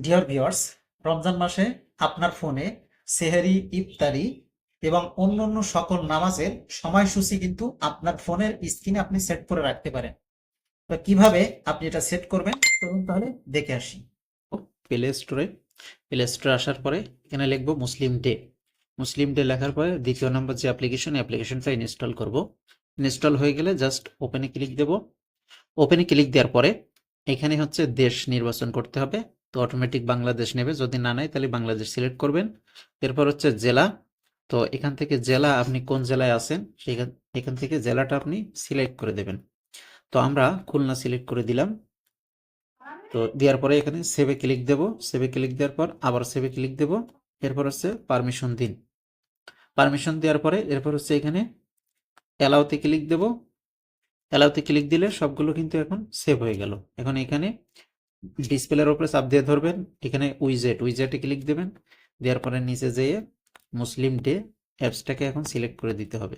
Dear viewers, Ramzan মাসে আপনার ফোনে সেহরি, ইফতারি এবং অন্যান্য সকল নামাজের সময়সূচি কিন্তু আপনার ফোনের স্ক্রিনে আপনি সেট করে রাখতে পারেন। তো কিভাবে আপনি এটা সেট করবেন চলুন তাহলে দেখে আসি। প্লে স্টোরে আসার পরে এখানে লিখবো মুসলিম ডে লেখার পরে দ্বিতীয় নম্বর যে অ্যাপ্লিকেশনটা ইনস্টল করব। ইনস্টল হয়ে গেলে জাস্ট ওপেনে ক্লিক দেব। ওপেনে ক্লিক দেওয়ার পরে এখানে হচ্ছে দেশ নির্বাচন করতে হবে। তো অটোমেটিক বাংলাদেশ নেবে, যদি না নেয় তাহলে বাংলাদেশ সিলেক্ট করবেন। এরপর হচ্ছে জেলা। তো এখান থেকে জেলা আপনি কোন জেলায় আছেন এখান থেকে জেলাটা আপনি সিলেক্ট করে দেবেন। তো আমরা খুলনা সিলেক্ট করে দিলাম। তো দেওয়ার পরে এখানে সেভে ক্লিক দেব। সেভে ক্লিক দেওয়ার পর আবার সেভে ক্লিক দেব। এরপর হচ্ছে পারমিশন দিন। পারমিশন দেওয়ার পরে এরপর হচ্ছে এখানে অ্যালাউতে ক্লিক দেব। অ্যালাউতে ক্লিক দিলে সবগুলো কিন্তু এখন সেভ হয়ে গেল। এখন এখানে ডিসপ্লের উপরে চাপ দিয়ে ধরবেন, এখানে উইজেটে ক্লিক দেবেন। দেওয়ার পরে নিচে যেয়ে মুসলিম ডে অ্যাপসটাকে এখন সিলেক্ট করে দিতে হবে।